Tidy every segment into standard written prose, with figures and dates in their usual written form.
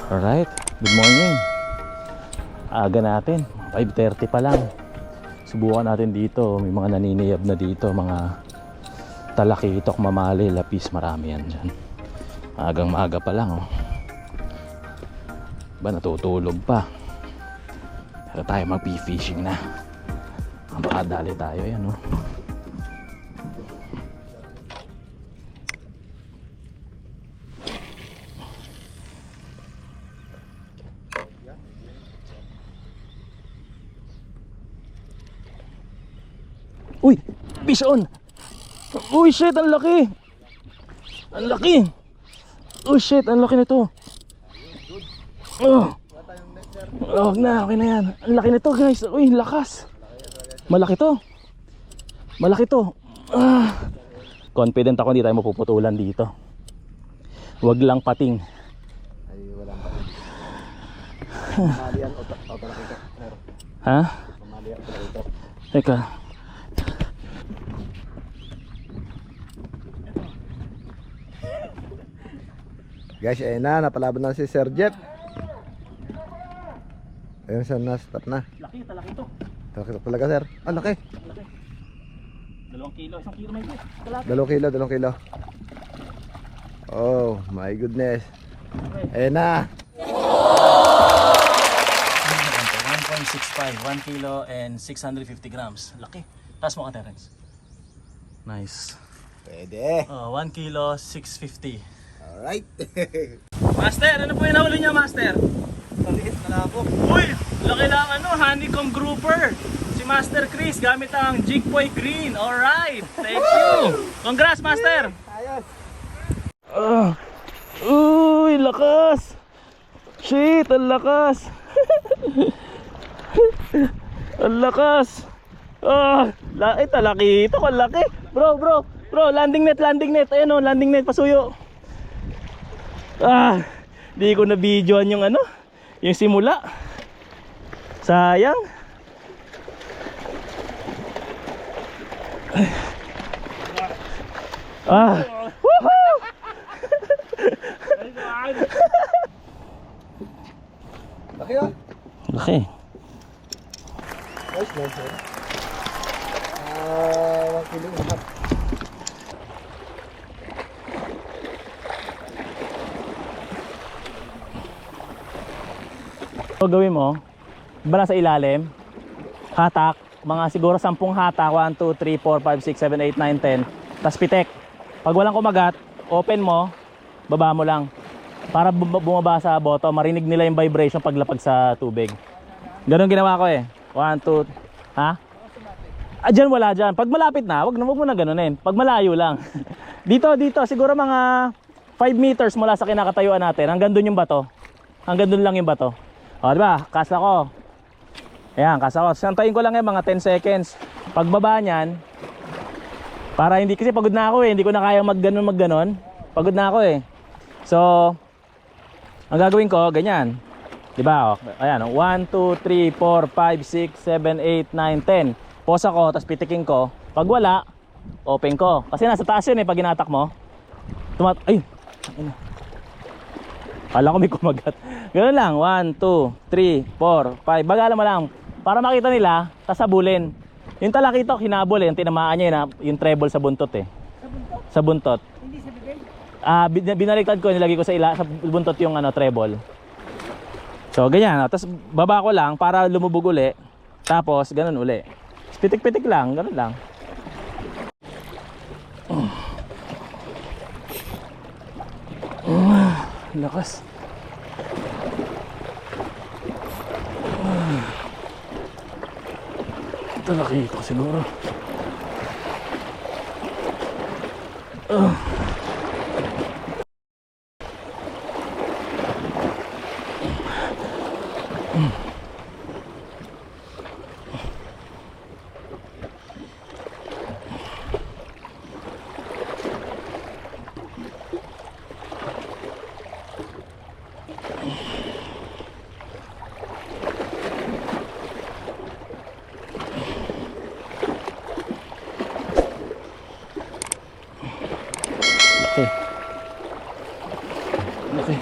Alright, good morning. Aga natin, 5:30 pa lang. Subukan natin dito, may mga naniniyab na dito, mga talakitok, mamali, lapis, marami yan dyan. Agang maaga pa lang, oh. Ba natutulog pa. Pero tayo mag-fishing na. Baka dali tayo yan, oh. Uy! Fish on! Uy shit! Ang laki! Ang laki! Uy shit! Ang laki nito! Oh! Oh na! Okay na yan! Ang laki nito guys! Uy! Lakas! Malaki to! Malaki to! Ah! Confident ako hindi tayo mapuputulan dito. Huwag lang pating. Ay walang pating. Mamalian o talakito. Ha? Mamalian o talakito. Teka. Guys, ayun na, napalaban na si Sir Jeff. Ayun siya, na-stop na. Laki, talaki to. Talakito talaga, sir. Ah, laki. Laki. 2 kilo, 1 kilo may higit. 2 kilo. Oh, my goodness. Ayun na. 1.65, 1 kilo and 650 grams. Laki. Taas mo ka, Terence. Nice. Pwede. Oh, 1 kilo, 650. Alright. Master, ano po yung nahuli niya, Master? Maliit na labo. Uy, laki lang honeycomb grouper. Si Master Chris gamit ang Jigboy Green. Alright, thank you. Congrats, Master. Ayos. Uy, lakas. Shit, ang lakas. Ang lakas. Talaki ito, ang laki. Bro, landing net. Ayan o, landing net, pasuyo. Di ko na videoan yung yung simula. Sayang. Woohoo! Laki ah. Laki. Nice lang, sir. 1 kilo and a half. So gawin mo, bala sa ilalim, hatak, mga siguro 10 hatak, 1, 2, 3, 4, 5, 6, 7, 8, 9, 10, tas pitek. Pag walang kumagat, open mo, baba mo lang, para bumaba sa bottom, marinig nila yung vibration paglapag sa tubig. Ganun ginawa ko eh, 1, 2, ha? Dyan wala dyan, pag malapit na, wag mo na ganunin, pag malayo lang. dito, siguro mga 5 meters mula sa kinakatayuan natin, hanggang dun yung bato, hanggang dun lang yung bato. O diba, kasa ko. Ayan, kasa ko. Santayin ko lang yan mga 10 seconds. Pagbaba nyan, para hindi, kasi pagod na ako eh. Hindi ko na kayang magganon. Pagod na ako eh. So, ang gagawin ko, ganyan. Diba, o. Ayan, 1, 2, 3, 4, 5, 6, 7, 8, 9, 10. Pause ako, tapos pitikin ko. Pag wala, open ko. Kasi nasa taas yun eh, pag inatak mo. Ay! Kala ko may kumagat. Ganoon lang, 1, 2, 3, 4, 5. Bagalan mo lang, para makita nila, tasabulin. Yung talakito, hinabol eh, yung tinamaan niya yung treble sa buntot eh. Sa buntot? Hindi sa bibig? Binaliktad ko, nilagay ko sa buntot yung treble. So ganyan, tapos baba ko lang para lumubog uli. Tapos ganun uli. Pitik-pitik lang, ganun lang. Lakas. Ito nakikita ko siguro. Okay.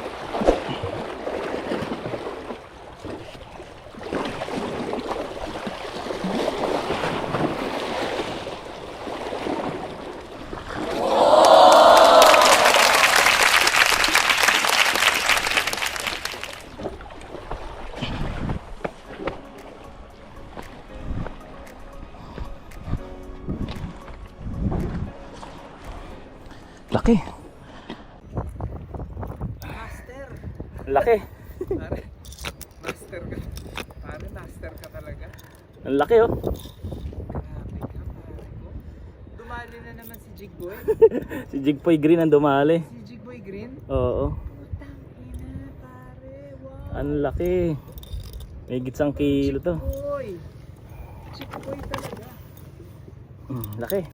Laki. Master. Laki. Pare, master ka. Pare, master ka talaga. Ang laki oh. Grabe ka, pare ko. Dumali na naman si Jigboy. Si Jigpoy Green ang dumali. Si Jigboy Green. Oo. Putang ina, pare. Wow. Ang laki. May gitsang kilo to. Jigboy. Jigboy talaga. Laki.